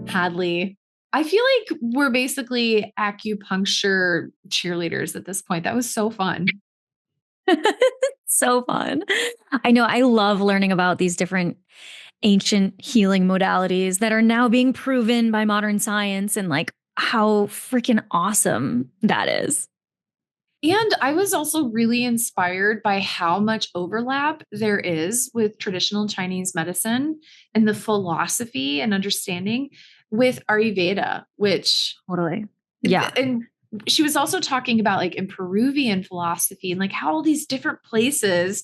Hadlee. I feel like we're basically acupuncture cheerleaders at this point. That was so fun. So fun. I know. I love learning about these different ancient healing modalities that are now being proven by modern science and like how freaking awesome that is. And I was also really inspired by how much overlap there is with traditional Chinese medicine and the philosophy and understanding with Ayurveda, which Totally. Yeah. and she was also talking about like in Peruvian philosophy and like how all these different places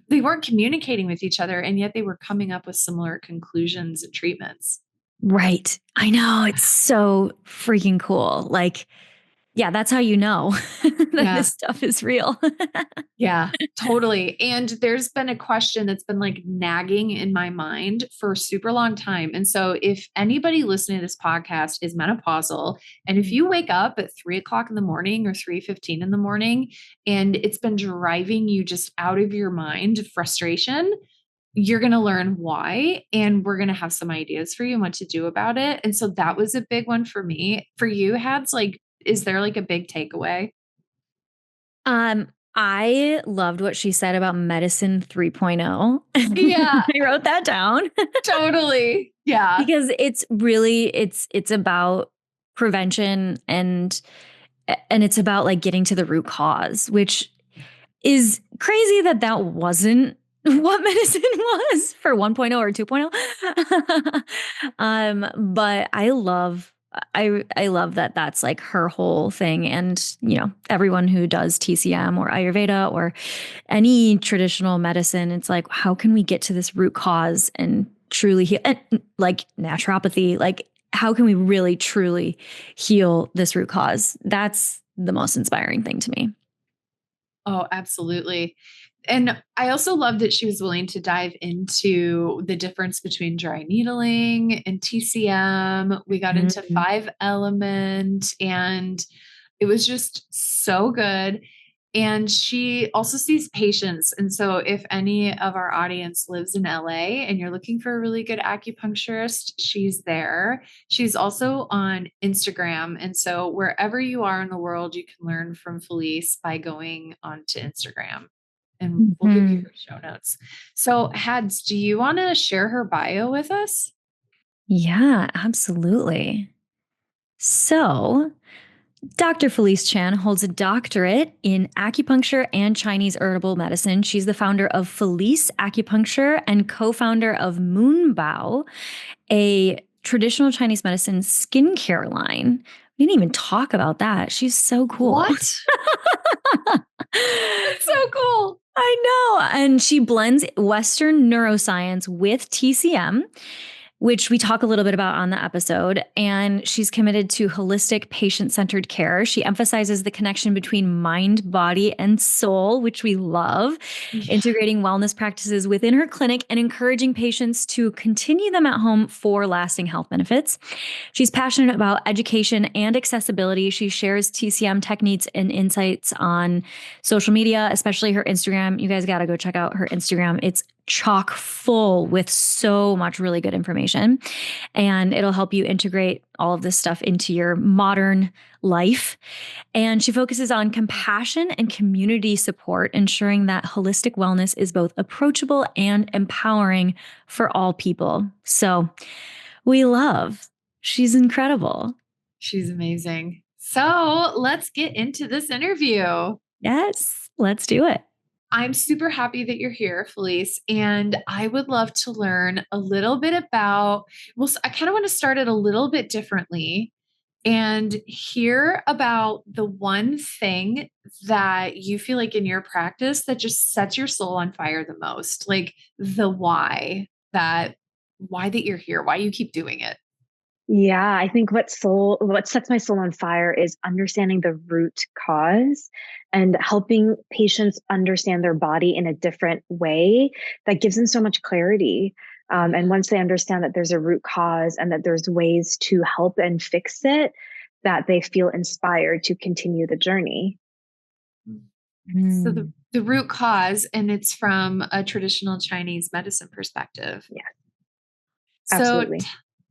they weren't communicating with each other and yet they were coming up with similar conclusions and treatments. Right. I know. It's so freaking cool. Like, yeah, that's how you know that this stuff is real. Yeah, totally. And there's been a question that's been like nagging in my mind for a super long time. And so if anybody listening to this podcast is menopausal, and if you wake up at 3 o'clock in the morning or 3:15 in the morning, and it's been driving you just out of your mind, frustration, you're going to learn why. And we're going to have some ideas for you and what to do about it. And so that was a big one for me. For you, Hads, like, is there like a big takeaway? I loved what she said about medicine 3.0. Yeah. I wrote that down. Totally. Yeah. Because it's really it's about prevention and it's about like getting to the root cause, which is crazy that wasn't what medicine was for 1.0 or 2.0. But I love that that's like her whole thing. And, you know, everyone who does TCM or Ayurveda or any traditional medicine, it's like, how can we get to this root cause and truly heal? And like naturopathy, like, how can we really, truly heal this root cause? That's the most inspiring thing to me. Oh, absolutely. And I also love that she was willing to dive into the difference between dry needling and TCM. We got into 5 element and it was just so good. And she also sees patients. And so if any of our audience lives in LA and you're looking for a really good acupuncturist, she's there. She's also on Instagram. And so wherever you are in the world, you can learn from Felice by going onto Instagram. And we'll give you her show notes. So, Hads, do you want to share her bio with us? Yeah, absolutely. So, Dr. Felice Chan holds a doctorate in acupuncture and Chinese herbal medicine. She's the founder of Felice Acupuncture and co-founder of Moonbow, a traditional Chinese medicine skincare line. We didn't even talk about that. She's so cool. What? That's so cool. I know. And she blends Western neuroscience with TCM, which we talk a little bit about on the episode. And she's committed to holistic, patient-centered care. She emphasizes the connection between mind, body, and soul, which we love, integrating wellness practices within her clinic and encouraging patients to continue them at home for lasting health benefits. She's passionate about education and accessibility. She shares TCM techniques and insights on social media, especially her Instagram. You guys got to go check out her Instagram. It's chock full with so much really good information, and it'll help you integrate all of this stuff into your modern life. And she focuses on compassion and community support, ensuring that holistic wellness is both approachable and empowering for all people. So she's incredible. She's amazing. So let's get into this interview. Yes, let's do it. I'm super happy that you're here, Felice, and I would love to learn a little bit about, well, I kind of want to start it a little bit differently and hear about the one thing that you feel like in your practice that just sets your soul on fire the most, like the why that you're here, why you keep doing it. Yeah, I think what sets my soul on fire is understanding the root cause and helping patients understand their body in a different way that gives them so much clarity. And once they understand that there's a root cause and that there's ways to help and fix it, that they feel inspired to continue the journey. So the root cause, and it's from a traditional Chinese medicine perspective. Yeah, So absolutely.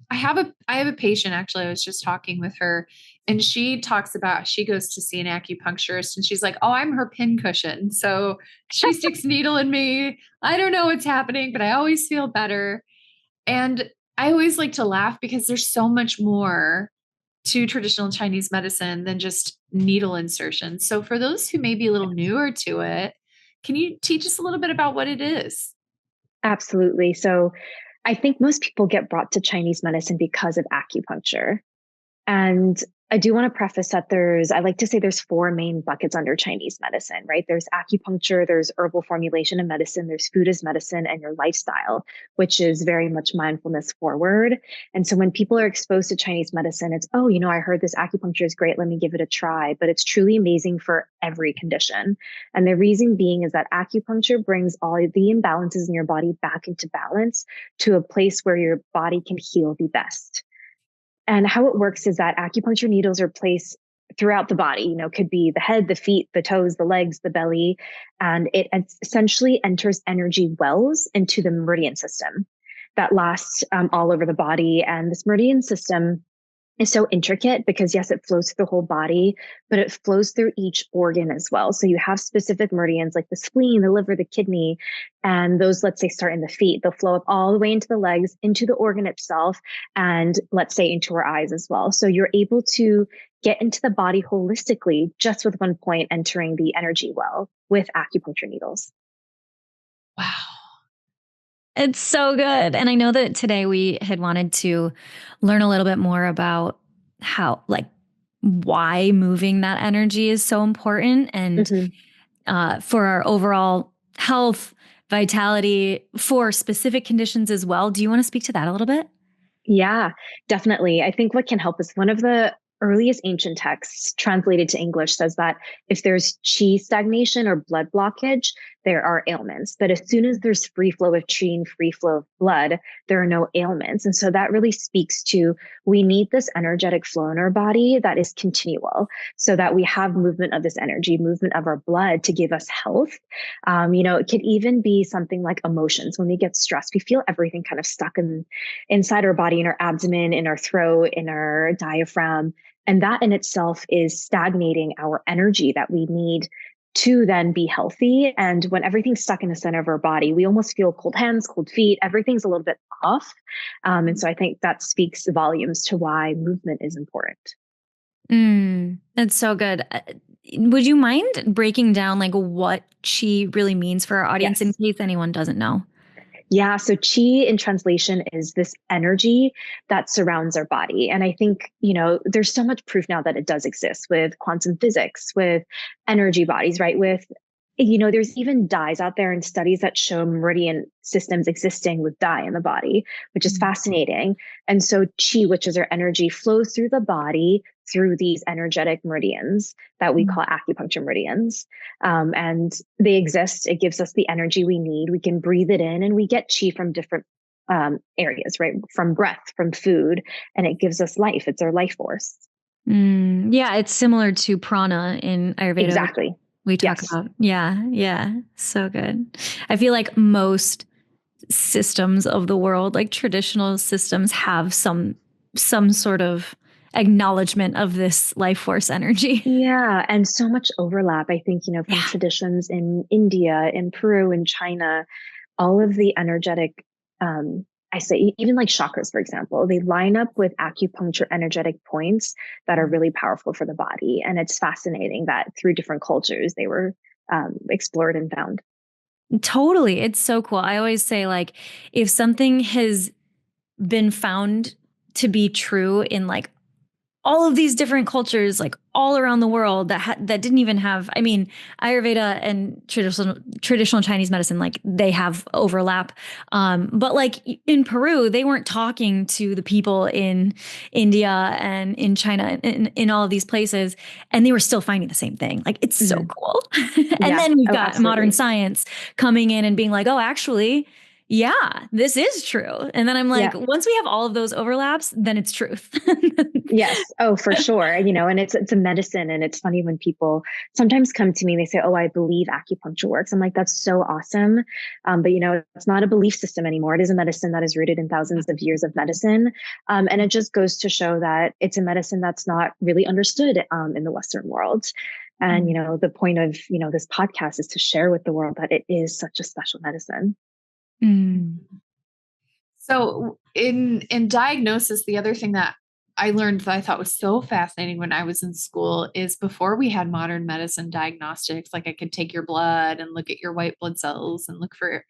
I have a patient, actually. I was just talking with her, and she talks about, she goes to see an acupuncturist, and she's like, oh, I'm her pin cushion. So she sticks a needle in me. I don't know what's happening, but I always feel better. And I always like to laugh because there's so much more to traditional Chinese medicine than just needle insertion. So for those who may be a little newer to it, can you teach us a little bit about what it is? Absolutely. So I think most people get brought to Chinese medicine because of acupuncture. And I do want to preface that I like to say there's four main buckets under Chinese medicine, right? There's acupuncture, there's herbal formulation of medicine, there's food as medicine, and your lifestyle, which is very much mindfulness forward. And so when people are exposed to Chinese medicine, it's, oh, I heard this acupuncture is great. Let me give it a try. But it's truly amazing for every condition. And the reason being is that acupuncture brings all the imbalances in your body back into balance to a place where your body can heal the best. And how it works is that acupuncture needles are placed throughout the body, could be the head, the feet, the toes, the legs, the belly, and it essentially enters energy wells into the meridian system that lasts all over the body. And this meridian system is so intricate because yes, it flows through the whole body, but it flows through each organ as well. So you have specific meridians like the spleen, the liver, the kidney, and those, let's say, start in the feet. They'll flow up all the way into the legs, into the organ itself, and let's say into our eyes as well. So you're able to get into the body holistically just with one point entering the energy well with acupuncture needles. Wow. It's so good. And I know that today we had wanted to learn a little bit more about how, like, why moving that energy is so important and for our overall health, vitality, for specific conditions as well. Do you want to speak to that a little bit? Yeah, definitely. I think what can help is one of the earliest ancient texts translated to English says that if there's qi stagnation or blood blockage, there are ailments. But as soon as there's free flow of qi and free flow of blood, there are no ailments. And so that really speaks to we need this energetic flow in our body that is continual so that we have movement of this energy, movement of our blood to give us health. It could even be something like emotions. When we get stressed, we feel everything kind of stuck inside our body, in our abdomen, in our throat, in our diaphragm. And that in itself is stagnating our energy that we need to then be healthy. And when everything's stuck in the center of our body, we almost feel cold hands, cold feet, everything's a little bit off. And so I think that speaks volumes to why movement is important. That's so good. Would you mind breaking down like what qi really means for our audience in case anyone doesn't know? Yeah. So qi in translation is this energy that surrounds our body. And I think, there's so much proof now that it does exist with quantum physics, with energy bodies, right? There's even dyes out there and studies that show meridian systems existing with dye in the body, which is fascinating. And so qi, which is our energy, flows through the body through these energetic meridians that we call acupuncture meridians. And they exist. It gives us the energy we need. We can breathe it in and we get qi from different areas, right? From breath, from food, and it gives us life. It's our life force. Yeah, it's similar to prana in Ayurveda. Exactly. We talk about. Yeah. So good. I feel like most systems of the world, like traditional systems, have some sort of acknowledgement of this life force energy. Yeah. And so much overlap, I think, from traditions in India, in Peru, in China, all of the energetic, I say even like chakras, for example, they line up with acupuncture energetic points that are really powerful for the body. And it's fascinating that through different cultures, they were explored and found. Totally. It's so cool. I always say, like, if something has been found to be true in like all of these different cultures, like all around the world that didn't even have, I mean, Ayurveda and traditional Chinese medicine, like they have overlap. But like in Peru, they weren't talking to the people in India and in China and in all of these places, and they were still finding the same thing. Like, it's so cool. And then we've got modern science coming in and being like, oh, actually, yeah, this is true. And then I'm like, once we have all of those overlaps, then it's truth. Yes. Oh, for sure. And it's a medicine. And it's funny when people sometimes come to me, they say, oh, I believe acupuncture works. I'm like, that's so awesome. But it's not a belief system anymore. It is a medicine that is rooted in thousands of years of medicine. And it just goes to show that it's a medicine that's not really understood in the Western world. And, the point of, this podcast is to share with the world that it is such a special medicine. Mm. So in diagnosis, the other thing that I learned that I thought was so fascinating when I was in school is before we had modern medicine diagnostics, like I could take your blood and look at your white blood cells and look for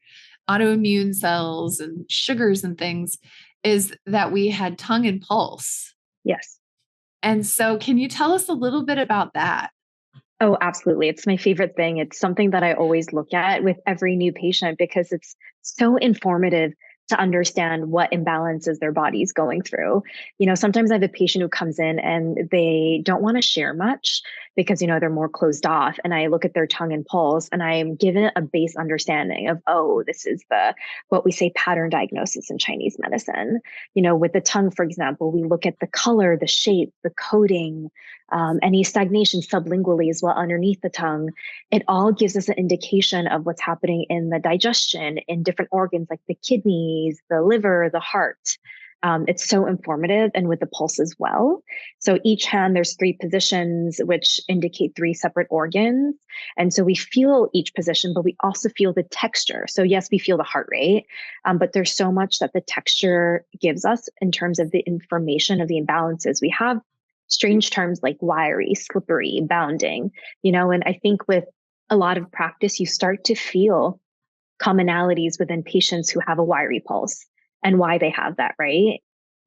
autoimmune cells and sugars and things, is that we had tongue and pulse. Yes. And so can you tell us a little bit about that? Oh, absolutely. It's my favorite thing. It's something that I always look at with every new patient because it's so informative to understand what imbalances their body's going through. Sometimes I have a patient who comes in and they don't want to share much because, they're more closed off. And I look at their tongue and pulse and I'm given a base understanding of, oh, this is what we say pattern diagnosis in Chinese medicine. With the tongue, for example, we look at the color, the shape, the coating, any stagnation sublingually as well underneath the tongue. It all gives us an indication of what's happening in the digestion in different organs like the kidneys, the liver, the heart. It's so informative, and with the pulse as well. So each hand, there's 3 positions, which indicate 3 separate organs. And so we feel each position, but we also feel the texture. So yes, we feel the heart rate, but there's so much that the texture gives us in terms of the information of the imbalances. We have strange terms like wiry, slippery, bounding, and I think with a lot of practice, you start to feel commonalities within patients who have a wiry pulse and why they have that, right?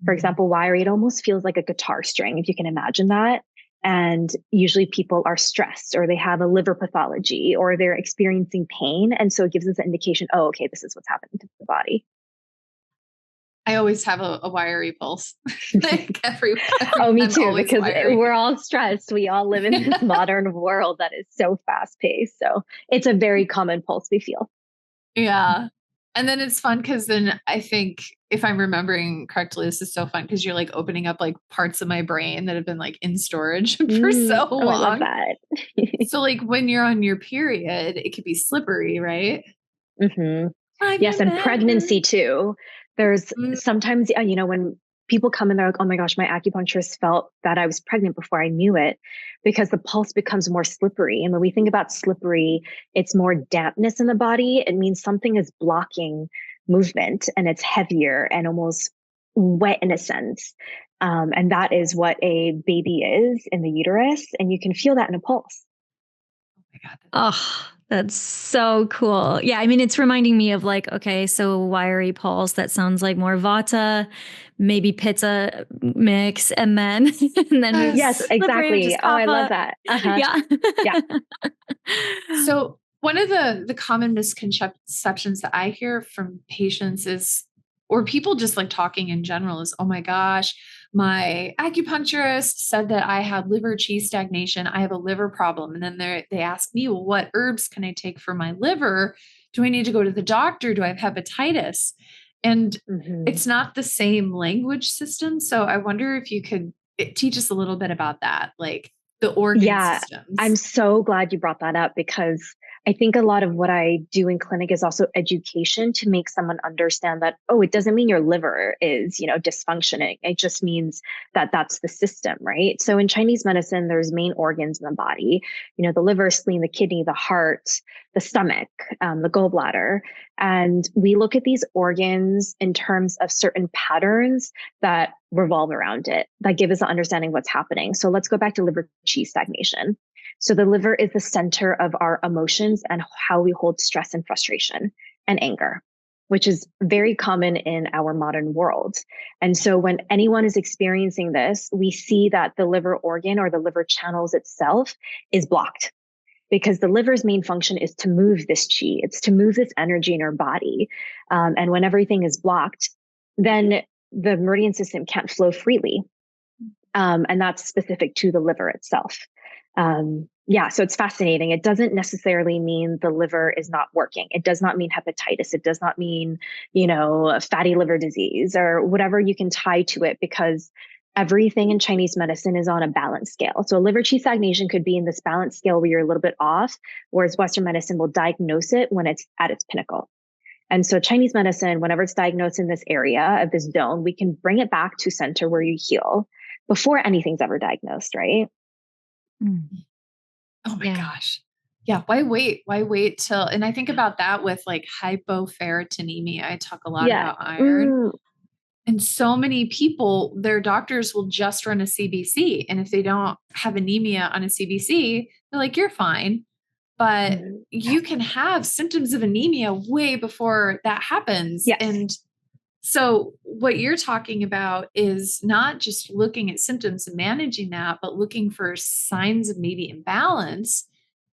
For example, wiry, it almost feels like a guitar string, if you can imagine that. And usually people are stressed or they have a liver pathology or they're experiencing pain. And so it gives us an indication, oh, okay, this is what's happening to the body. I always have a wiry pulse. Like every oh, me too, because wiry. We're all stressed. We all live in this modern world that is so fast paced. So it's a very common pulse we feel. Yeah. And then it's fun because then I think if I'm remembering correctly, this is so fun because you're like opening up like parts of my brain that have been like in storage for so long. I love that. So like when you're on your period, it could be slippery, right? Mm-hmm. Yes. And pregnancy too. There's sometimes, when people come in, they're like, oh my gosh, my acupuncturist felt that I was pregnant before I knew it because the pulse becomes more slippery. And when we think about slippery, it's more dampness in the body. It means something is blocking movement and it's heavier and almost wet in a sense. And that is what a baby is in the uterus. And you can feel that in a pulse. Oh my God. Oh, that's so cool. Yeah. I mean, it's reminding me of like, okay, so wiry pulse, that sounds like more Vata, maybe Pitta mix. And then, yes, exactly. Oh, I love that. Uh-huh. Yeah. Yeah. So one of the common misconceptions that I hear from patients is, or people just like talking in general is, oh my gosh, my acupuncturist said that I had liver qi stagnation. I have a liver problem. And then they ask me, well, what herbs can I take for my liver? Do I need to go to the doctor? Do I have hepatitis? And it's not the same language system. So I wonder if you could teach us a little bit about that, like the organ systems. I'm so glad you brought that up because I think a lot of what I do in clinic is also education to make someone understand that, oh, it doesn't mean your liver is, dysfunctioning. It just means that that's the system, right? So in Chinese medicine, there's main organs in the body, the liver, spleen, the kidney, the heart, the stomach, the gallbladder. And we look at these organs in terms of certain patterns that revolve around it, that give us an understanding of what's happening. So let's go back to liver qi stagnation. So the liver is the center of our emotions and how we hold stress and frustration and anger, which is very common in our modern world. And so when anyone is experiencing this, we see that the liver organ or the liver channels itself is blocked because the liver's main function is to move this qi. It's to move this energy in our body. And when everything is blocked, then the meridian system can't flow freely. And that's specific to the liver itself. Yeah, so it's fascinating. It doesn't necessarily mean the liver is not working. It does not mean hepatitis. It does not mean, fatty liver disease or whatever you can tie to it, because everything in Chinese medicine is on a balance scale. So a liver qi stagnation could be in this balance scale where you're a little bit off, whereas Western medicine will diagnose it when it's at its pinnacle. And so Chinese medicine, whenever it's diagnosed in this area of this zone, we can bring it back to center where you heal before anything's ever diagnosed, right? Mm. Oh my gosh. Yeah. Why wait? Why wait till, and I think about that with like hypoferritinemia. I talk a lot about iron. And so many people, their doctors will just run a CBC. And if they don't have anemia on a CBC, they're like, you're fine. But you can have symptoms of anemia way before that happens. Yes. And so what you're talking about is not just looking at symptoms and managing that, but looking for signs of maybe imbalance,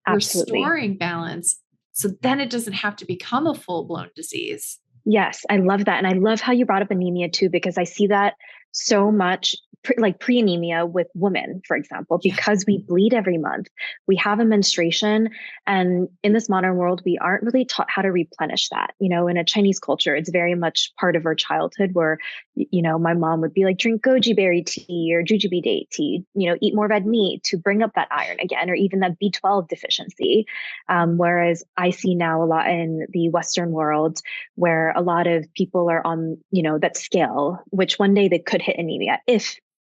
Absolutely. restoring balance. So then it doesn't have to become a full-blown disease. Yes, I love that. And I love how you brought up anemia too, because I see that so much, like pre-anemia with women, for example, because we bleed every month, we have a menstruation. And in this modern world, we aren't really taught how to replenish that. In a Chinese culture, it's very much part of our childhood where, my mom would be like, drink goji berry tea or jujube date tea, eat more red meat to bring up that iron again, or even that B12 deficiency. Whereas I see now a lot in the Western world where a lot of people are on, that scale, which one day they could hit anemia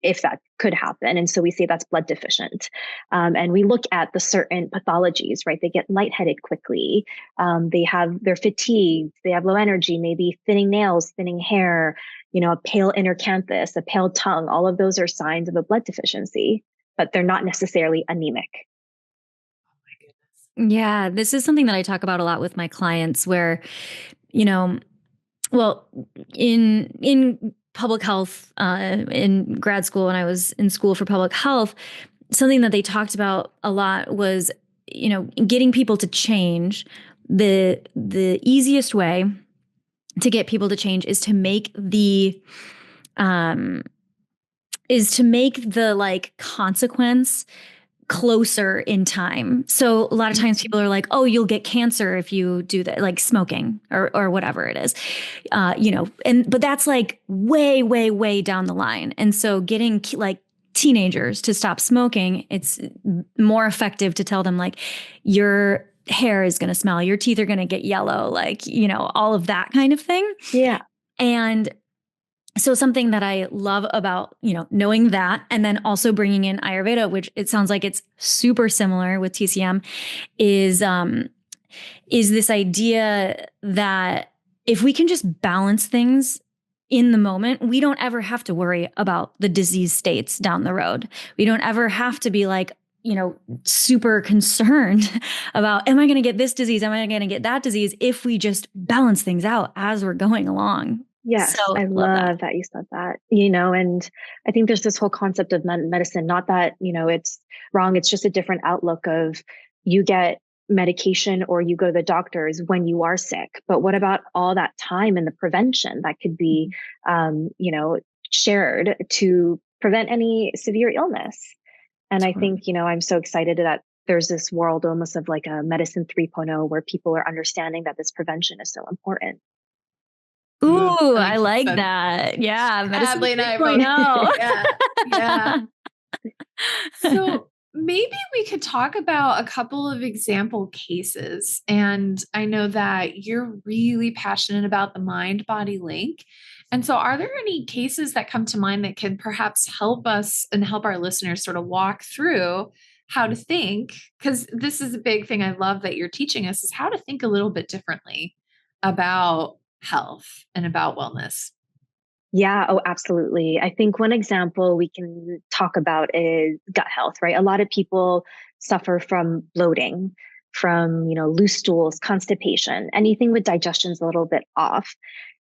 if that could happen. And so we say that's blood deficient. And we look at the certain pathologies, right? They get lightheaded quickly. They're fatigued. They have low energy, maybe thinning nails, thinning hair, a pale inner canthus, a pale tongue. All of those are signs of a blood deficiency, but they're not necessarily anemic. Yeah, this is something that I talk about a lot with my clients where, well, in public health, in grad school, when I was in school for public health, something that they talked about a lot was, getting people to change. The easiest way to get people to change is to make the like consequence closer in time. So a lot of times people are like, oh, you'll get cancer if you do that, like smoking or whatever it is, but that's like way, way, way down the line. And so getting like teenagers to stop smoking, it's more effective to tell them like your hair is going to smell, your teeth are going to get yellow, like, all of that kind of thing. Yeah. And so something that I love about, knowing that, and then also bringing in Ayurveda, which it sounds like it's super similar with TCM, is this idea that if we can just balance things in the moment, we don't ever have to worry about the disease states down the road. We don't ever have to be like, super concerned about, am I going to get this disease? Am I going to get that disease? If we just balance things out as we're going along. Yes, so, I love that you said that, and I think there's this whole concept of medicine, not that, it's wrong. It's just a different outlook of you get medication or you go to the doctors when you are sick. But what about all that time and the prevention that could be, shared to prevent any severe illness? And I think, I'm so excited that there's this world almost of like a medicine 3.0 where people are understanding that this prevention is so important. Ooh, I like that. Yeah. Hadlee and I both. Yeah. So maybe we could talk about a couple of example cases. And I know that you're really passionate about the mind-body link. And so are there any cases that come to mind that can perhaps help us and help our listeners sort of walk through how to think? Because this is a big thing I love that you're teaching us, is how to think a little bit differently about health and about wellness. Yeah, oh, absolutely. I think one example we can talk about is gut health, right? A lot of people suffer from bloating, from, loose stools, constipation, anything with digestion's a little bit off.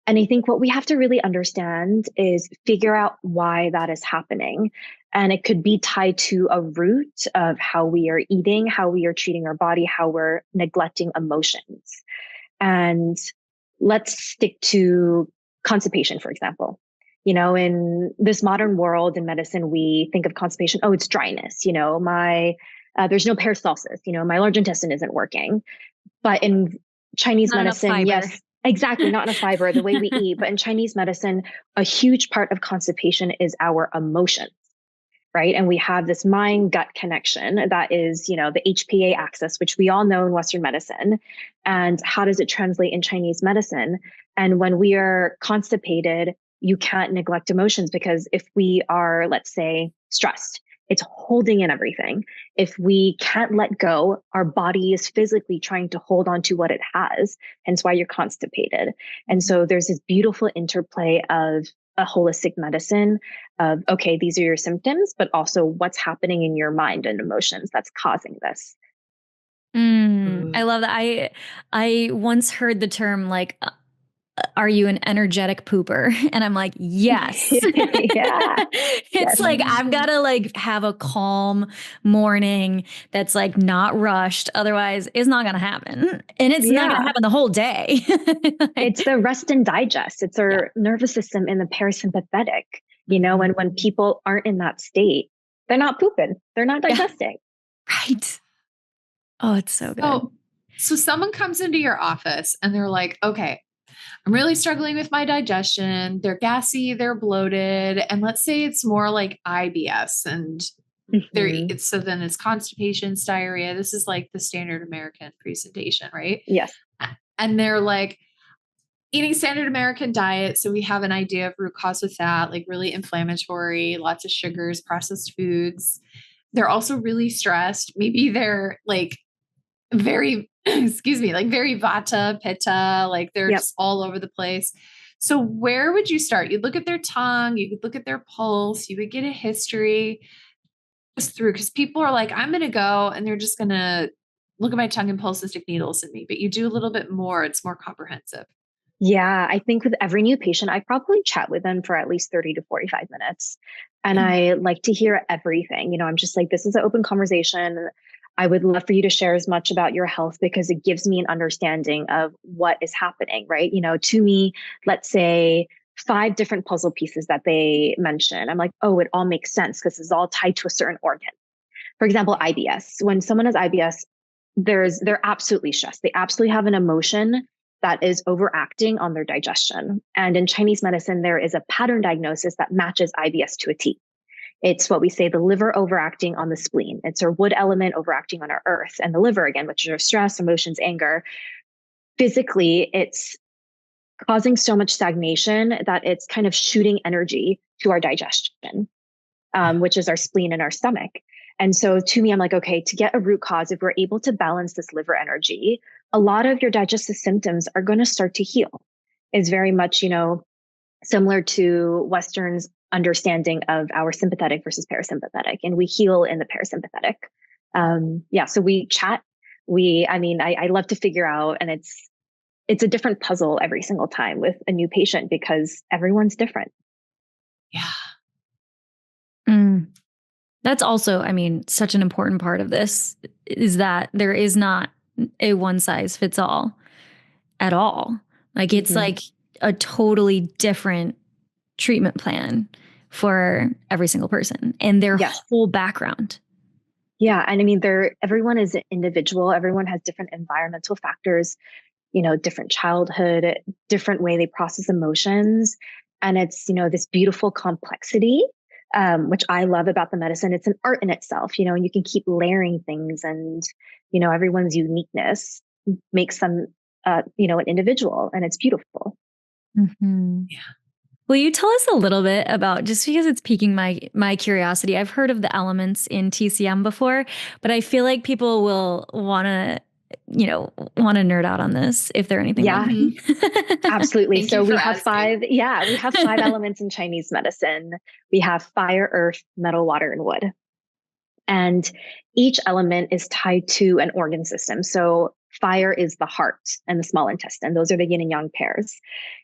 And I think what we have to really understand is figure out why that is happening. And it could be tied to a root of how we are eating, how we are treating our body, how we're neglecting emotions. And let's stick to constipation, for example. In this modern world in medicine, we think of constipation, oh, it's dryness. My There's no peristalsis. My large intestine isn't working. But in Chinese Not enough medicine, fiber. yes, exactly, not enough fiber, the way we eat. But in Chinese medicine, a huge part of constipation is our emotions, right? And we have this mind gut connection that is, the HPA axis, which we all know in Western medicine. And how does it translate in Chinese medicine? And when we are constipated, you can't neglect emotions, because if we are, let's say, stressed, it's holding in everything. If we can't let go, our body is physically trying to hold on to what it has, hence why you're constipated. And so there's this beautiful interplay of a holistic medicine of, okay, these are your symptoms, but also what's happening in your mind and emotions that's causing this. I love that. I once heard the term like, are you an energetic pooper? And I'm like, yes. Yeah. It's Yes. like, I've got to like have a calm morning that's like not rushed. Otherwise it's not going to happen. And it's not going to happen the whole day. It's the rest and digest. It's our nervous system in the parasympathetic, and when people aren't in that state, they're not pooping. They're not digesting. Right. Oh, it's so good. So someone comes into your office and they're like, okay, I'm really struggling with my digestion. They're gassy, they're bloated. And let's say it's more like IBS and so then it's constipation, it's diarrhea. This is like the standard American presentation, right? Yes. And they're like eating standard American diet. So we have an idea of root cause with that, like really inflammatory, lots of sugars, processed foods. They're also really stressed. Maybe they're like very, like very vata, pitta, like they're just all over the place. So where would you start? You'd look at their tongue, you could look at their pulse, you would get a history just through, because people are like, I'm going to go and they're just going to look at my tongue and pulse and stick needles in me. But you do a little bit more. It's more comprehensive. Yeah, I think with every new patient, I probably chat with them for at least 30 to 45 minutes. And I like to hear everything. I'm just like, this is an open conversation. I would love for you to share as much about your health, because it gives me an understanding of what is happening, right? To me, let's say 5 different puzzle pieces that they mention. I'm like, oh, it all makes sense because it's all tied to a certain organ. For example, IBS. When someone has IBS, they're absolutely stressed. They absolutely have an emotion that is overacting on their digestion. And in Chinese medicine, there is a pattern diagnosis that matches IBS to a T. It's what we say the liver overacting on the spleen. It's our wood element overacting on our earth, and the liver, again, which is our stress, emotions, anger. Physically, it's causing so much stagnation that it's kind of shooting energy to our digestion, which is our spleen and our stomach. And so to me, I'm like, okay, to get a root cause, if we're able to balance this liver energy, a lot of your digestive symptoms are going to start to heal. It's very much, similar to Western's understanding of our sympathetic versus parasympathetic, and we heal in the parasympathetic. So we chat. I love to figure out, and it's a different puzzle every single time with a new patient because everyone's different. Yeah. That's also, such an important part of this is that there is not a one size fits all at all. Like it's like a totally different treatment plan for every single person and their whole background. Yeah. And everyone is an individual. Everyone has different environmental factors, different childhood, different way they process emotions. And it's, this beautiful complexity, which I love about the medicine. It's an art in itself, and you can keep layering things, and, everyone's uniqueness makes them, an individual, and it's beautiful. Mm-hmm. Yeah. Will you tell us a little bit about, just because it's piquing my curiosity, I've heard of the elements in TCM before, but I feel like people will want to nerd out on this if they're anything like me. Absolutely. So we have 5 elements in Chinese medicine. We have fire, earth, metal, water, and wood. And each element is tied to an organ system. So fire is the heart and the small intestine. Those are the yin and yang pairs,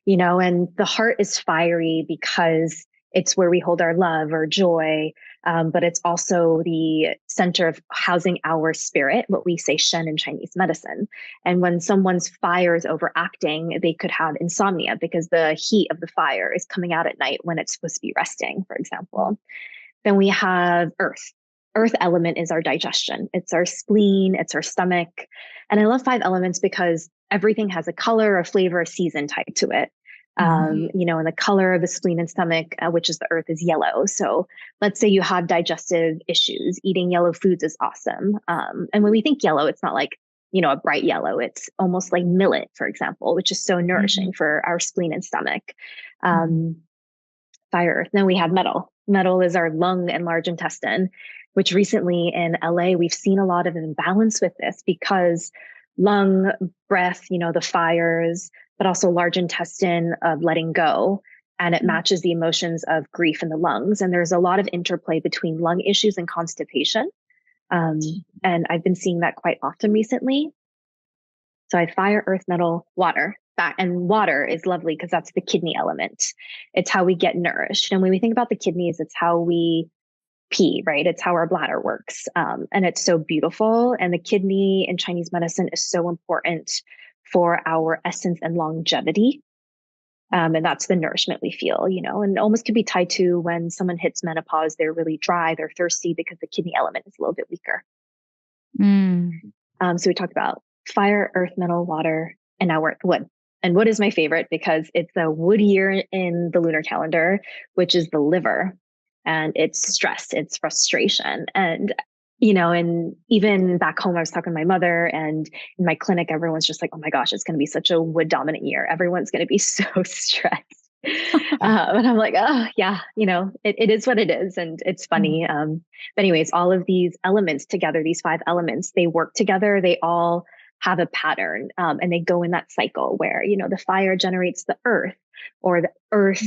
and the heart is fiery because it's where we hold our love or joy. But it's also the center of housing our spirit, what we say Shen in Chinese medicine. And when someone's fire is overacting, they could have insomnia because the heat of the fire is coming out at night when it's supposed to be resting, for example. Then we have earth. earth element is our digestion. It's our spleen, it's our stomach. And I love 5 elements because everything has a color, a flavor, a season tied to it. You know, and the color of the spleen and stomach, which is the earth, is yellow. So let's say you have digestive issues, eating yellow foods is awesome. And when we think yellow, it's not like, you know, a bright yellow. It's almost like millet, for example, which is so nourishing for our spleen and stomach. Fire, earth. Then we have metal. Metal is our lung and large intestine, which recently in LA, we've seen a lot of imbalance with this because lung, breath, you know, the fires, but also large intestine of letting go. And it matches the emotions of grief in the lungs. And there's a lot of interplay between lung issues and constipation. And I've been seeing that quite often recently. So I have fire, earth, metal, water. And water is lovely because that's the kidney element. It's how we get nourished. And when we think about the kidneys, it's how we pee, right? It's how our bladder works. And it's so beautiful. And the kidney in Chinese medicine is so important for our essence and longevity. And that's the nourishment we feel, you know, and almost could be tied to when someone hits menopause, they're really dry, they're thirsty because the kidney element is a little bit weaker. So we talked about fire, earth, metal, water, and now we're at wood. And wood is my favorite because it's a wood year in the lunar calendar, which is the liver. And it's stress, it's frustration. And, you know, and even back home, I was talking to my mother, and in my clinic, everyone's just like, oh my gosh, it's going to be such a wood dominant year. Everyone's going to be so stressed. And I'm like, oh yeah, you know, it is what it is. And it's funny. But anyways, all of these elements together, these 5 elements, they work together. They all have a pattern, and they go in that cycle where, you know, the fire generates the earth, or the earth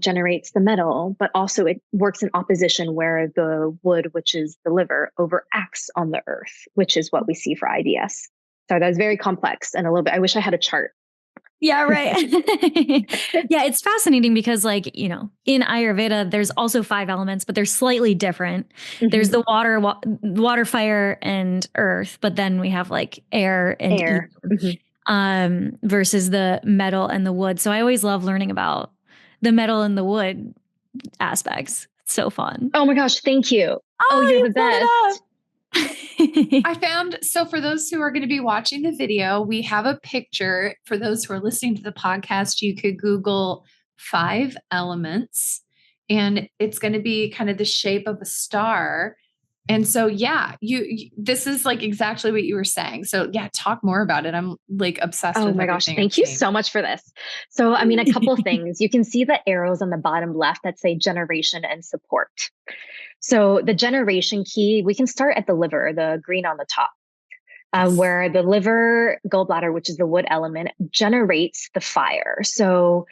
generates the metal, but also it works in opposition where the wood, which is the liver, overacts on the earth, which is what we see for IBS. So that's very complex and a little bit, I wish I had a chart. Yeah, right. Yeah, it's fascinating because, like, you know, in Ayurveda, there's also 5 elements, but they're slightly different. There's the water, fire, and earth, but then we have like air and air. Versus the metal and the wood. So I always love learning about the metal and the wood aspects. It's so fun. Oh my gosh, thank you. Oh, you're the best. I found, so for those who are going to be watching the video, we have a picture. For those who are listening to the podcast, you could Google 5 elements, and it's going to be kind of the shape of a star. And so, yeah, this is like exactly what you were saying. So yeah, talk more about it. I'm like obsessed with it. Oh my gosh. Thank you so much for this. So, I mean, a couple things. You can see the arrows on the bottom left that say generation and support. So the generation key, we can start at the liver, the green on the top, where the liver gallbladder, which is the wood element, generates the fire. So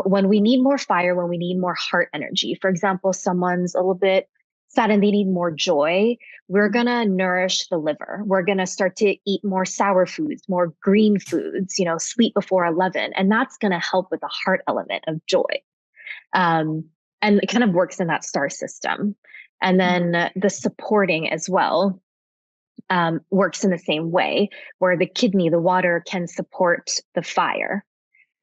when we need more fire, when we need more heart energy, for example, someone's a little bit sad and they need more joy, we're going to nourish the liver. We're going to start to eat more sour foods, more green foods, you know, sleep before 11. And that's going to help with the heart element of joy. And it kind of works in that star system. And then the supporting as well works in the same way, where the kidney, the water, can support the fire.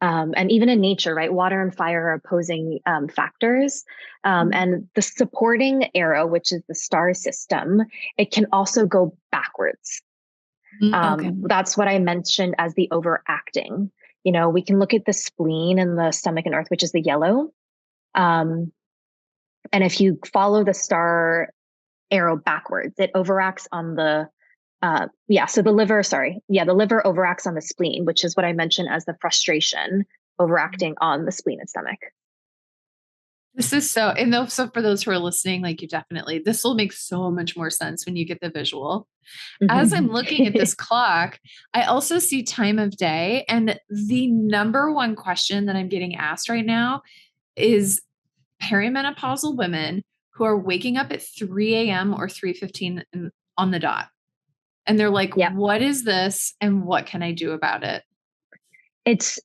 And even in nature, right, water and fire are opposing factors. And the supporting arrow, which is the star system, it can also go backwards. That's what I mentioned as the overacting. You know, we can look at the spleen and the stomach and earth, which is the yellow. And if you follow the star arrow backwards, it overacts on the the liver overacts on the spleen, which is what I mentioned as the frustration overacting on the spleen and stomach. This is so for those who are listening, like, you definitely, this will make so much more sense when you get the visual. As I'm looking at this clock, I also see time of day. And the number one question that I'm getting asked right now is perimenopausal women who are waking up at 3 a.m. or 3:15 on the dot. And they're like, what is this? And what can I do about it? It's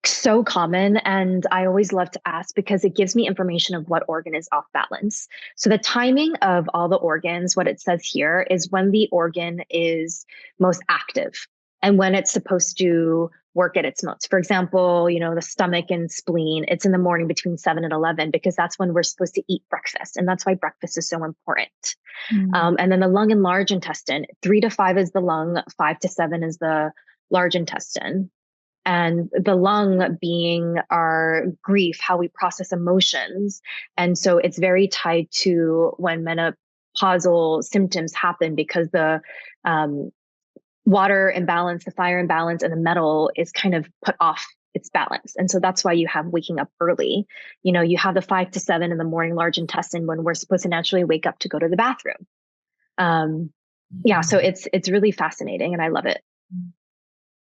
so common. And I always love to ask because it gives me information of what organ is off balance. So the timing of all the organs, what it says here is when the organ is most active and when it's supposed to work at its most. For example, the stomach and spleen, it's in the morning between 7 and 11 because that's when we're supposed to eat breakfast. And that's why breakfast is so important. And then the lung and large intestine, 3 to 5 is the lung, 5 to 7 is the large intestine. And the lung being our grief, how we process emotions. And so it's very tied to when menopausal symptoms happen because the water imbalance, the fire imbalance, and the metal is kind of put off its balance. And so that's why you have waking up early. You have the 5 to 7 in the morning large intestine when we're supposed to naturally wake up to go to the bathroom. So it's really fascinating and I love it.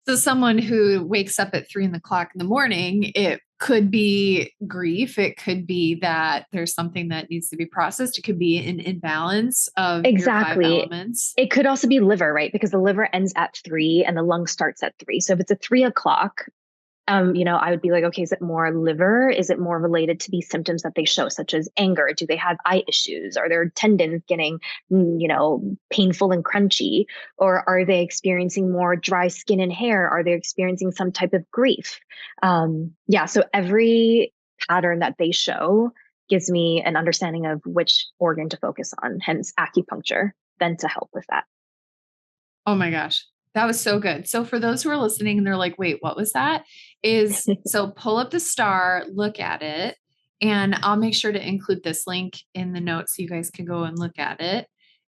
So someone who wakes up at 3 o'clock in the morning, it could be grief. It could be that there's something that needs to be processed. It could be an imbalance of your 5 elements. It could also be liver, right? Because the liver ends at 3 and the lung starts at 3. So if it's at 3 o'clock, I would be like, okay, is it more liver? Is it more related to these symptoms that they show, such as anger? Do they have eye issues? Are their tendons getting, painful and crunchy? Or are they experiencing more dry skin and hair? Are they experiencing some type of grief? So every pattern that they show gives me an understanding of which organ to focus on, hence acupuncture, then to help with that. Oh my gosh. That was so good. So for those who are listening and they're like, wait, what was that? So pull up the star, look at it, and I'll make sure to include this link in the notes so you guys can go and look at it.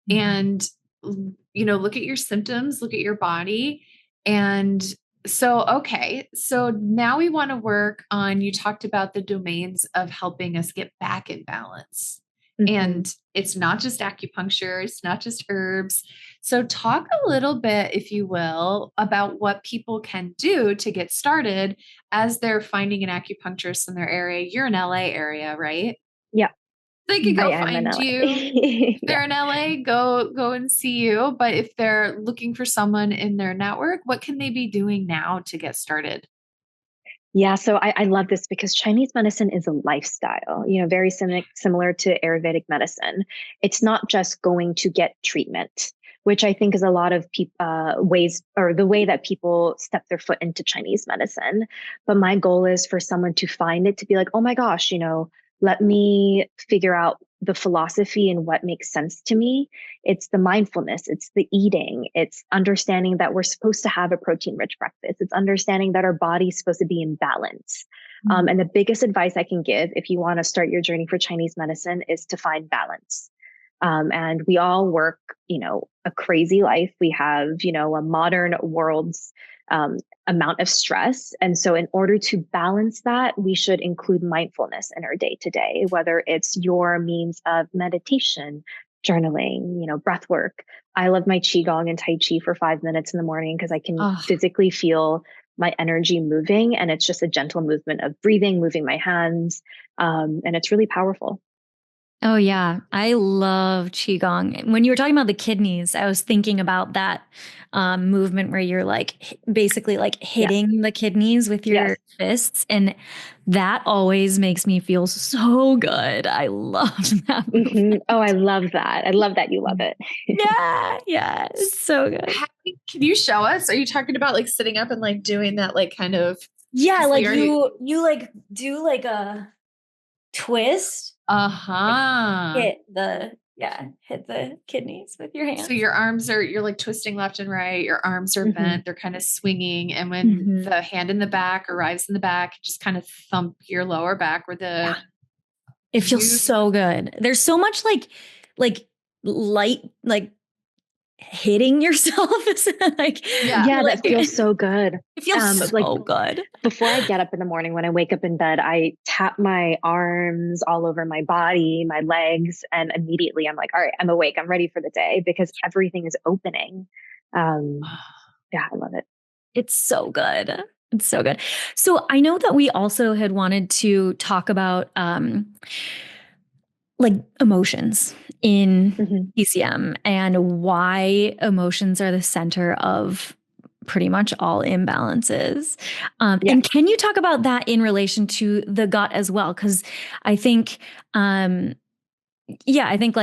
And, look at your symptoms, look at your body. And so now we want to work on, you talked about the domains of helping us get back in balance. And it's not just acupuncture, it's not just herbs. So talk a little bit, if you will, about what people can do to get started as they're finding an acupuncturist in their area. You're in LA area, right? Yeah. They could go find you. If they're in LA, go and see you. But if they're looking for someone in their network, what can they be doing now to get started? Yeah, so I love this because Chinese medicine is a lifestyle, very similar to Ayurvedic medicine. It's not just going to get treatment, which I think is a lot of ways, or the way that people step their foot into Chinese medicine. But my goal is for someone to find it, to be like, oh my gosh, let me figure out the philosophy and what makes sense to me. It's the mindfulness, it's the eating, it's understanding that we're supposed to have a protein-rich breakfast. It's understanding that our body's supposed to be in balance. And the biggest advice I can give if you want to start your journey for Chinese medicine is to find balance. And we all work, a crazy life. We have, a modern world's amount of stress. And so in order to balance that, we should include mindfulness in our day to day, whether it's your means of meditation, journaling, breath work. I love my Qigong and Tai Chi for 5 minutes in the morning because I can physically feel my energy moving. And it's just a gentle movement of breathing, moving my hands. And it's really powerful. Oh yeah. I love Qigong. When you were talking about the kidneys, I was thinking about that movement where you're basically hitting the kidneys with your fists. And that always makes me feel so good. I love that movement. Oh, I love that. I love that you love it. Yeah. It's so good. Can you show us? Are you talking about sitting up and doing that kind of? Yeah, you do a twist. Hit the kidneys with your hands. So your arms you're twisting left and right. Your arms are bent. They're kind of swinging. And when the hand in the back arrives in the back, just kind of thump your lower back where it feels so good. There's so much light, hitting yourself. That feels so good. It feels so good. Before I get up in the morning, when I wake up in bed, I tap my arms all over my body, my legs, and immediately I'm like, all right, I'm awake. I'm ready for the day because everything is opening. I love it. It's so good. It's so good. So I know that we also had wanted to talk about emotions in TCM and why emotions are the center of pretty much all imbalances. And can you talk about that in relation to the gut as well? Because I think, I think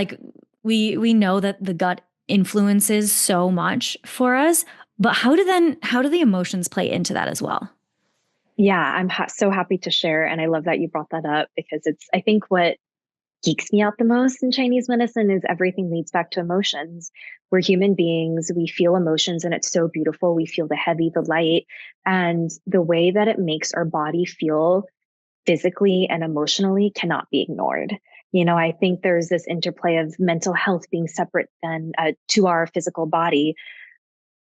we know that the gut influences so much for us. But how do the emotions play into that as well? Yeah, I'm so happy to share. And I love that you brought that up because I think what geeks me out the most in Chinese medicine is everything leads back to emotions. We're human beings. We feel emotions and it's so beautiful. We feel the heavy, the light, and the way that it makes our body feel physically and emotionally cannot be ignored. I think there's this interplay of mental health being separate than to our physical body,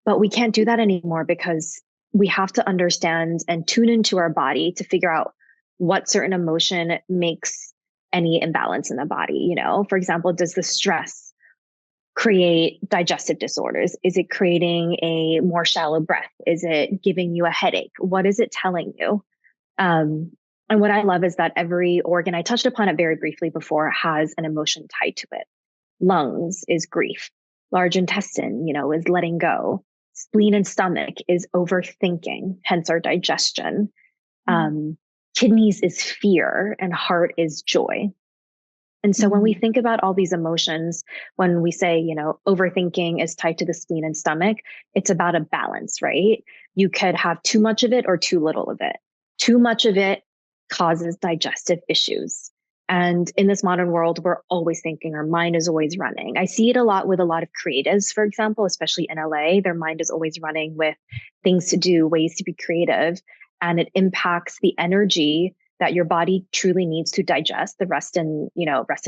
but we can't do that anymore because we have to understand and tune into our body to figure out what certain emotion makes any imbalance in the body. For example, does the stress create digestive disorders? Is it creating a more shallow breath? Is it giving you a headache? What is it telling you? And what I love is that every organ, I touched upon it very briefly before, has an emotion tied to it. Lungs is grief. Large intestine, is letting go. Spleen and stomach is overthinking, hence our digestion. Kidneys is fear and heart is joy. And so when we think about all these emotions, when we say, overthinking is tied to the spleen and stomach, it's about a balance, right? You could have too much of it or too little of it. Too much of it causes digestive issues. And in this modern world, we're always thinking, our mind is always running. I see it a lot with a lot of creatives, for example, especially in LA. Their mind is always running with things to do, ways to be creative, and it impacts the energy that your body truly needs to digest the rest and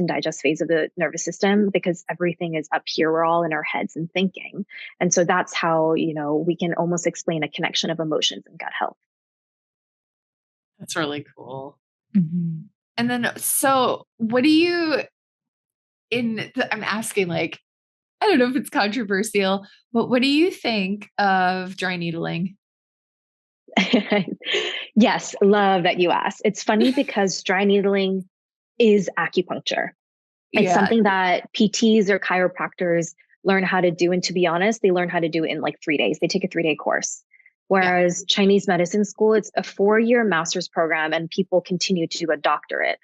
digest phase of the nervous system, because everything is up here. We're all in our heads and thinking. And so that's how, we can almost explain a connection of emotions and gut health. That's really cool. Mm-hmm. And then, so what do you, I'm asking, like, I don't know if it's controversial, but what do you think of dry needling? Yes, love that you asked. It's funny because dry needling is acupuncture. It's something that PTs or chiropractors learn how to do. And to be honest, they learn how to do it in like 3 days. They take a 3-day course. Whereas Chinese medicine school, it's a 4-year master's program and people continue to do a doctorate.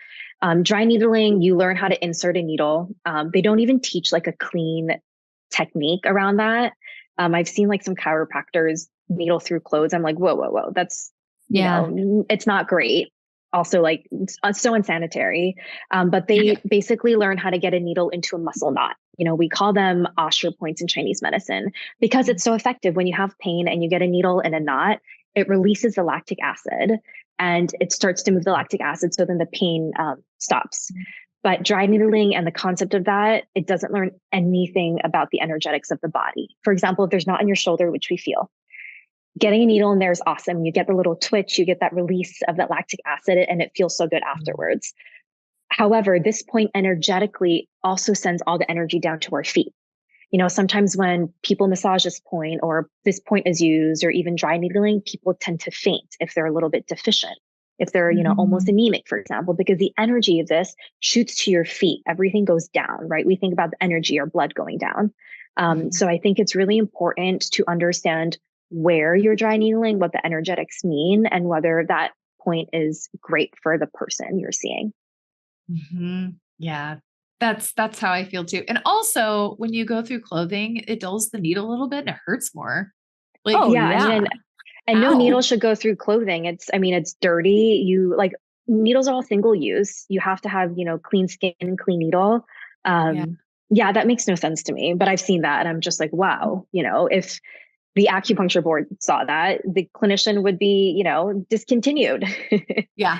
Dry needling, you learn how to insert a needle. They don't even teach like a clean technique around that. I've seen like some chiropractors needle through clothes. I'm like, whoa. That's, it's not great. Also, like, it's so unsanitary. But they basically learn how to get a needle into a muscle knot. We call them Osher points in Chinese medicine because it's so effective. When you have pain and you get a needle in a knot, it releases the lactic acid and it starts to move the lactic acid. So then the pain stops. But dry needling and the concept of that, it doesn't learn anything about the energetics of the body. For example, if there's knot in your shoulder, which we feel, getting a needle in there is awesome. You get the little twitch, you get that release of that lactic acid, and it feels so good afterwards. However, this point energetically also sends all the energy down to our feet. Sometimes when people massage this point or this point is used or even dry needling, people tend to faint if they're a little bit deficient, if they're, almost anemic, for example, because the energy of this shoots to your feet. Everything goes down, right? We think about the energy or blood going down. So I think it's really important to understand where you're dry needling, what the energetics mean, and whether that point is great for the person you're seeing. Yeah, that's how I feel too. And also, when you go through clothing, it dulls the needle a little bit and it hurts more. Like, and no needle should go through clothing. It's dirty. Needles are all single use. You have to have, clean skin, clean needle. That makes no sense to me, but I've seen that and I'm just like, wow, if the acupuncture board saw that, the clinician would be, discontinued. Yeah.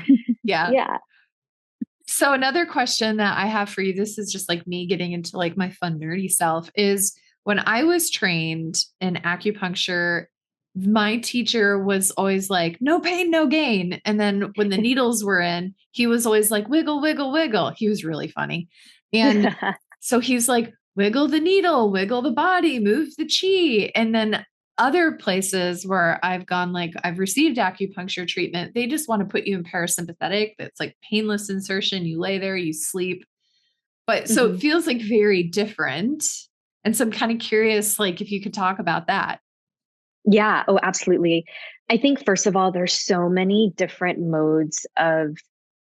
So another question that I have for you, this is just like me getting into like my fun nerdy self, is when I was trained in acupuncture, my teacher was always like, no pain, no gain. And then when the needles were in, he was always like, wiggle, wiggle, wiggle. He was really funny. And so he's like, wiggle the needle, wiggle the body, move the chi. And then other places where I've gone, like I've received acupuncture treatment, they just want to put you in parasympathetic. That's like painless insertion. You lay there, you sleep. But so it feels like very different. And so I'm kind of curious, like if you could talk about that. Yeah. Oh, absolutely. I think first of all, there's so many different modes of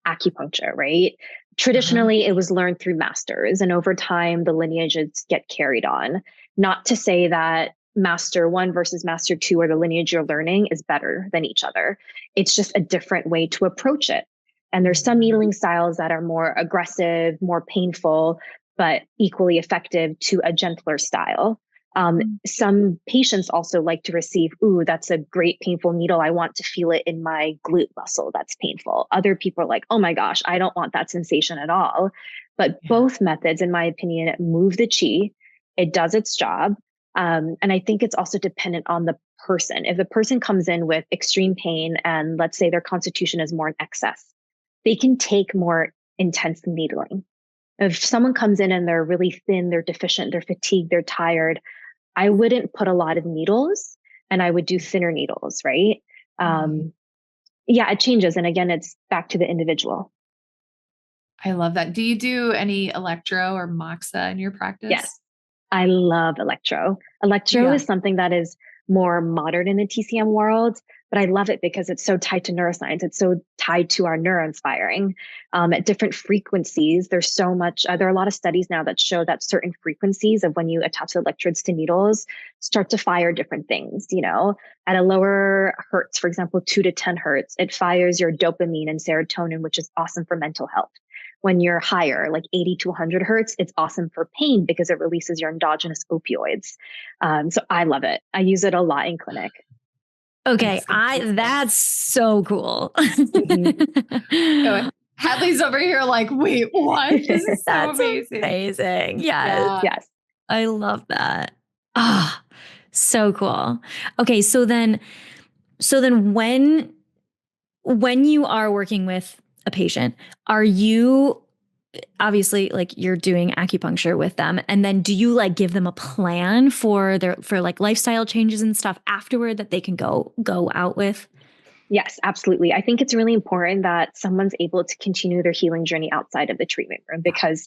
acupuncture, right? Traditionally, it was learned through masters, and over time, the lineages get carried on. Not to say that master one versus master two, or the lineage you're learning is better than each other. It's just a different way to approach it. And there's some needling styles that are more aggressive, more painful, but equally effective to a gentler style. Some patients also like to receive, ooh, that's a great painful needle. I want to feel it in my glute muscle. That's painful. Other people are like, oh my gosh, I don't want that sensation at all. But both methods, in my opinion, move the chi. It does its job. And I think it's also dependent on the person. If the person comes in with extreme pain and let's say their constitution is more in excess, they can take more intense needling. If someone comes in and they're really thin, they're deficient, they're fatigued, they're tired, I wouldn't put a lot of needles and I would do thinner needles, right? Yeah, it changes. And again, it's back to the individual. I love that. Do you do any electro or moxa in your practice? Yes, I love electro. Electro is something that is more modern in the TCM world, but I love it because it's so tied to neuroscience. It's so tied to our neurons firing at different frequencies. There's so much, there are a lot of studies now that show that certain frequencies of when you attach electrodes to needles start to fire different things, you know, at a lower hertz, for example, 2 to 10 hertz, it fires your dopamine and serotonin, which is awesome for mental health. When you're higher, like 80 to 100 hertz, it's awesome for pain because it releases your endogenous opioids. So I love it. I use it a lot in clinic. Okay. That's so cool. Hadley's over here like, wait, what? This is so amazing. Amazing. Yes. Yes. I love that. Ah, so cool. Okay. So then when you are working with a patient, are you obviously like you're doing acupuncture with them, and then do you like give them a plan for like lifestyle changes and stuff afterward that they can go out with? Yes, absolutely. I think it's really important that someone's able to continue their healing journey outside of the treatment room, because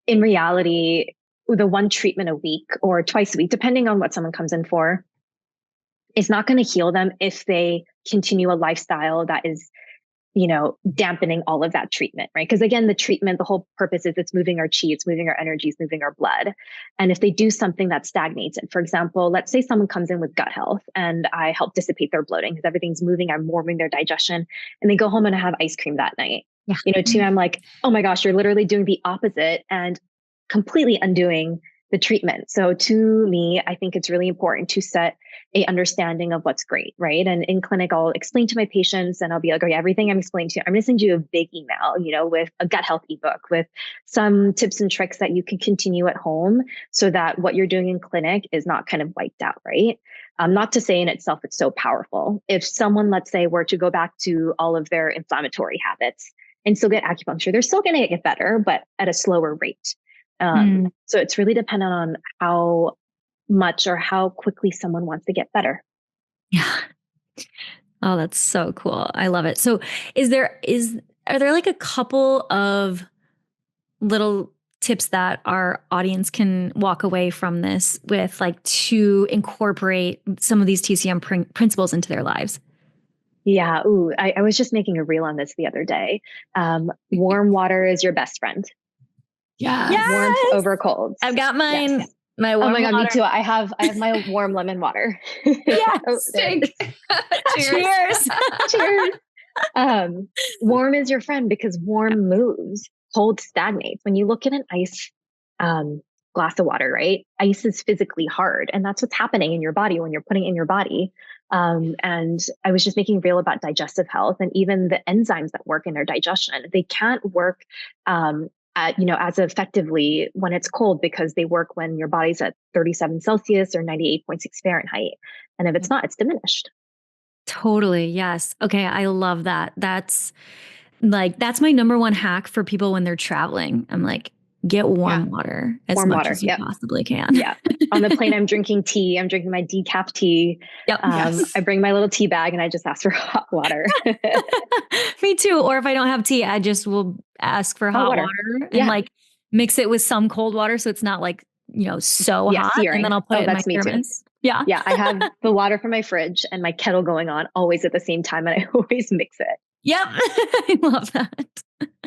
in reality, the one treatment a week or twice a week, depending on what someone comes in for, is not going to heal them if they continue a lifestyle that is, you know, dampening all of that treatment, right? Because again, the treatment, the whole purpose is it's moving our chi, it's moving our energy, it's moving our blood. And if they do something that stagnates it, for example, let's say someone comes in with gut health and I help dissipate their bloating because everything's moving, I'm warming their digestion, and they go home and I have ice cream that night. Yeah. You know, to me, I'm like, oh my gosh, you're literally doing the opposite and completely undoing the treatment. So to me, I think it's really important to set a understanding of what's great, right? And in clinic, I'll explain to my patients and I'll be like, okay, everything I'm explaining to you, I'm going to send you a big email, you know, with a gut health ebook, with some tips and tricks that you can continue at home so that what you're doing in clinic is not kind of wiped out, right? Not to say in itself, it's so powerful. If someone, let's say, were to go back to all of their inflammatory habits and still get acupuncture, they're still going to get better, but at a slower rate. So it's really dependent on how much or how quickly someone wants to get better. Yeah. Oh, that's so cool. I love it. So are there like a couple of little tips that our audience can walk away from this with, like to incorporate some of these TCM principles into their lives? Yeah. Ooh, I was just making a reel on this the other day. Warm water is your best friend. Yes. Warmth over cold. I've got mine. Yes. My warm oh my God, water. me too. I have my warm lemon water. Yes. Cheers. Cheers. Warm is your friend because warm moves, cold stagnates. When you look at an ice glass of water, right? Ice is physically hard, and that's what's happening in your body when you're putting it in your body. And I was just making real about digestive health, and even the enzymes that work in our digestion, they can't work as effectively when it's cold, because they work when your body's at 37 Celsius or 98.6 Fahrenheit. And if it's not, it's diminished. Totally. Yes. Okay. I love that. That's my number one hack for people when they're traveling. I'm like, get warm water as much as you possibly can. Yeah. On the plane, I'm drinking tea. I'm drinking my decaf tea. Yep. I bring my little tea bag and I just ask for hot water. Me too. Or if I don't have tea, I just will ask for hot water and like mix it with some cold water. So it's not like, so hot. Searing. And then I'll put it in my thermos. Yeah. Yeah. I have the water from my fridge and my kettle going on always at the same time. And I always mix it. Yep. I love that.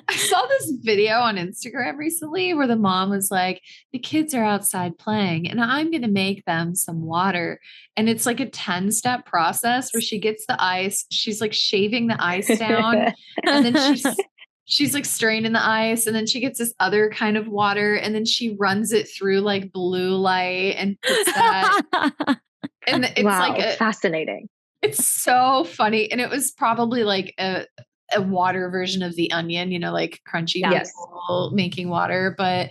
I saw this video on Instagram recently where the mom was like, the kids are outside playing and I'm going to make them some water. And it's like a 10-step process where she gets the ice, she's like shaving the ice down, and then she's like straining the ice, and then she gets this other kind of water, and then she runs it through like blue light and puts that. And it's like fascinating. It's so funny. And it was probably like a water version of the onion, like crunchy people making water. But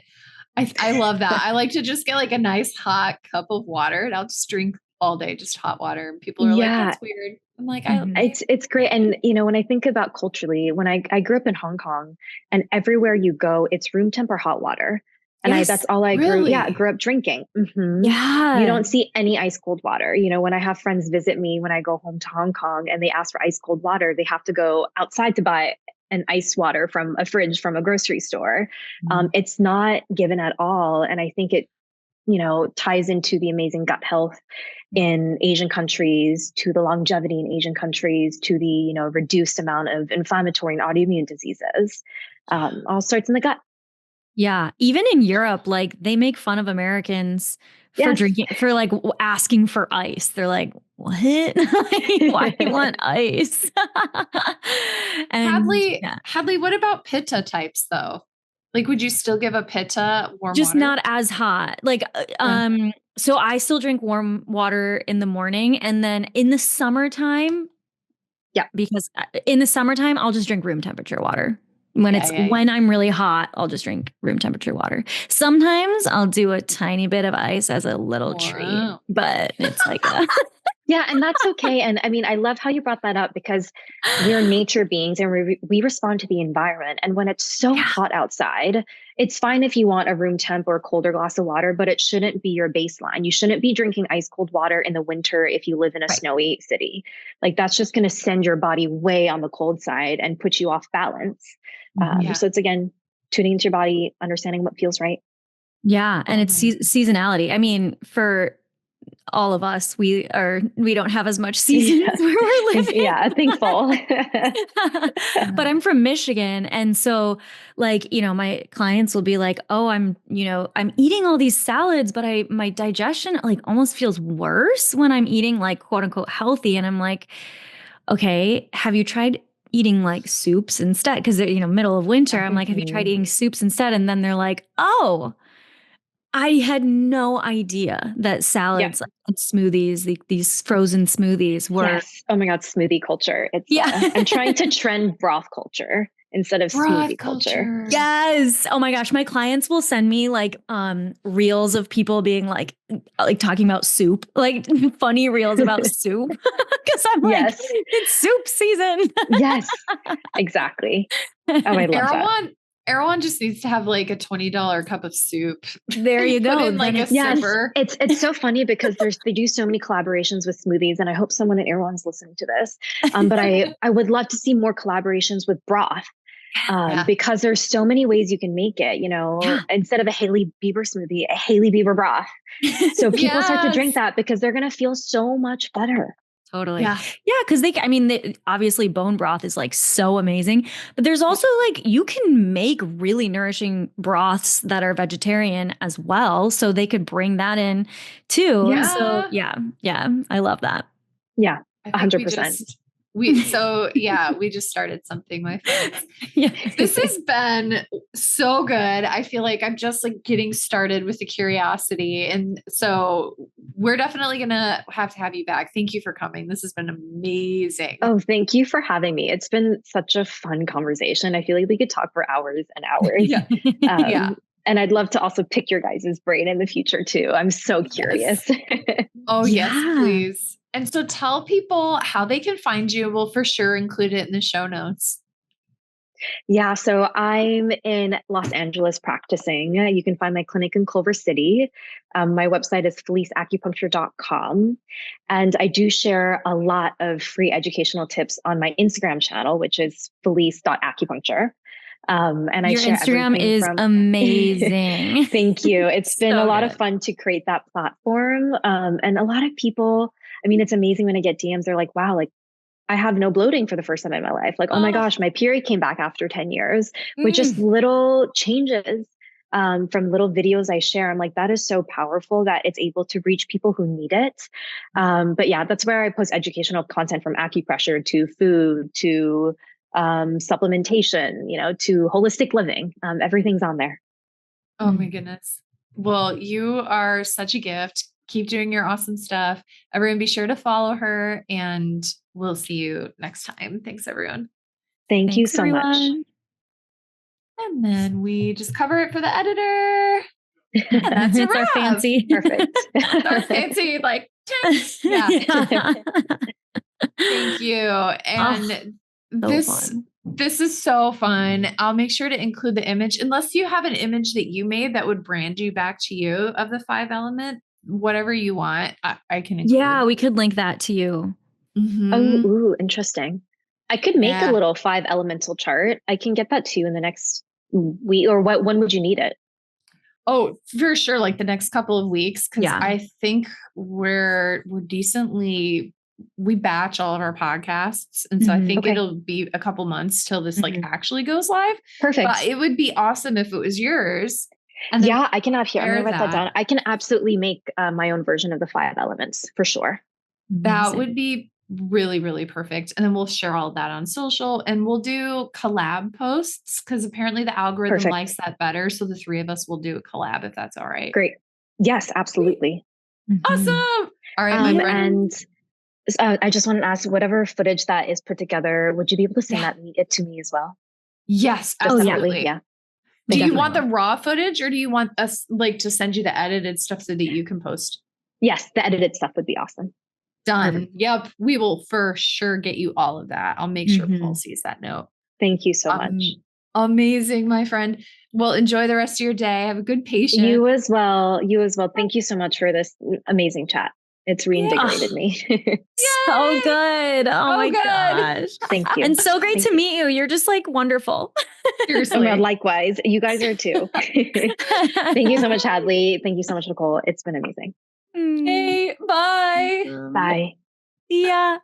I love that. I like to just get like a nice hot cup of water, and I'll just drink all day, just hot water. And people are like, that's weird. I'm like, it's great. And when I think about culturally, when I grew up in Hong Kong, and everywhere you go, it's room temp or hot water. And that's all I grew up drinking. Mm-hmm. Yeah. You don't see any ice cold water. When I have friends visit me, when I go home to Hong Kong and they ask for ice cold water, they have to go outside to buy an ice water from a fridge from a grocery store. Mm-hmm. It's not given at all. And I think it, ties into the amazing gut health in Asian countries, to the longevity in Asian countries, to the, reduced amount of inflammatory and autoimmune diseases. All starts in the gut. Yeah. Even in Europe, like they make fun of Americans for drinking, for like asking for ice. They're like, what? Why do you want ice? Hadlee, what about pitta types though? Like, would you still give a pitta warm just water? Not as hot. Like, so I still drink warm water in the morning, and then in the summertime, because in the summertime, I'll just drink room temperature water. When I'm really hot, I'll just drink room temperature water. Sometimes I'll do a tiny bit of ice as a little treat, but it's like yeah, and that's okay. And I mean, I love how you brought that up, because we're nature beings and we respond to the environment. And when it's so hot outside, it's fine if you want a room temp or a colder glass of water, but it shouldn't be your baseline. You shouldn't be drinking ice cold water in the winter if you live in a snowy city. Like, that's just going to send your body way on the cold side and put you off balance. So it's, again, tuning into your body, understanding what feels right. Yeah. And it's seasonality. I mean, for all of us, we don't have as much seasons where we're living. Yeah, thankful. But I'm from Michigan. And so like, my clients will be like, oh, I'm eating all these salads, but my digestion like almost feels worse when I'm eating like quote unquote healthy. And I'm like, okay, have you tried eating like soups instead? Because middle of winter, I'm like, have you tried eating soups instead? And then they're like, oh, I had no idea that salads and smoothies, these frozen smoothies were. Yes. Oh my God, smoothie culture. It's I'm trying to trend broth culture instead of smoothie culture. Yes. Oh my gosh. My clients will send me like reels of people being like talking about soup, like funny reels about soup. Because I'm like, it's soup season. Yes, exactly. Oh, I love that. Erewhon just needs to have like a $20 cup of soup. There you go. Put in like a sipper. It's so funny because they do so many collaborations with smoothies, and I hope someone at Erewhon's listening to this. But I would love to see more collaborations with broth. Because there's so many ways you can make it, instead of a Hailey Bieber smoothie, a Hailey Bieber broth. So people start to drink that because they're going to feel so much better. Totally. Yeah. Cause obviously bone broth is like so amazing, but there's also like, you can make really nourishing broths that are vegetarian as well. So they could bring that in too. Yeah. So yeah. I love that. Yeah. 100%. We just started something, my friends. This has been so good. I feel like I'm just like getting started with the curiosity. And so we're definitely going to have you back. Thank you for coming. This has been amazing. Oh, thank you for having me. It's been such a fun conversation. I feel like we could talk for hours and hours. And I'd love to also pick your guys' brain in the future too. I'm so curious. Yes, please. And so tell people how they can find you. We'll for sure include it in the show notes. Yeah. So I'm in Los Angeles practicing. You can find my clinic in Culver City. My website is feliceacupuncture.com. And I do share a lot of free educational tips on my Instagram channel, which is felice.acupuncture. And your Instagram is amazing. Thank you. It's been a lot of fun to create that platform. And a lot of people, I mean, it's amazing when I get DMs. They're like, wow, like I have no bloating for the first time in my life. Like, oh my gosh, my period came back after 10 years with just little changes from little videos I share. I'm like, that is so powerful that it's able to reach people who need it. But yeah, that's where I post educational content, from acupressure to food to supplementation, to holistic living. Everything's on there. Oh my goodness. Well, you are such a gift. Keep doing your awesome stuff. Everyone be sure to follow her, and we'll see you next time. Thanks, everyone. Thanks you so everyone. much. And then we just cover it for the editor. And that's it's our fancy. Perfect. Our fancy, like, yeah. Thank you. And this is so fun. I'll make sure to include the image, unless you have an image that you made that would brand you back to you of the 5 element, whatever you want. I can include. Yeah, we could link that to you. Oh, interesting. I could make a little 5 elemental chart. I can get that to you in the next week, or when would you need it? Oh, for sure. Like the next couple of weeks. Cause I think we're decently, we batch all of our podcasts. And so I think it'll be a couple months till this like actually goes live. Perfect. But it would be awesome if it was yours. And yeah, I can have here. I'm going to write that down. I can absolutely make my own version of the 5 elements for sure. That would be really, really perfect. And then we'll share all of that on social, and we'll do collab posts because apparently the algorithm likes that better. So the 3 of us will do a collab if that's all right. Great. Yes, absolutely. Awesome. All right, my friend. And I just wanted to ask, whatever footage that is put together, would you be able to send it to me as well? Yes, absolutely. Yeah. Do you want the raw footage, or do you want us like to send you the edited stuff so that you can post? Yes, the edited stuff would be awesome. Done. Perfect. Yep. We will for sure get you all of that. I'll make sure Paul sees that note. Thank you so much. Amazing, my friend. Well, enjoy the rest of your day. Have a good patient. You as well. Thank you so much for this amazing chat. It's reinvigorated me. So good. Oh my gosh. Thank you. And so great to meet you. You're just like wonderful. Seriously. Likewise. You guys are too. Thank you so much, Hadlee. Thank you so much, Nicole. It's been amazing. Hey, bye. Bye. See ya.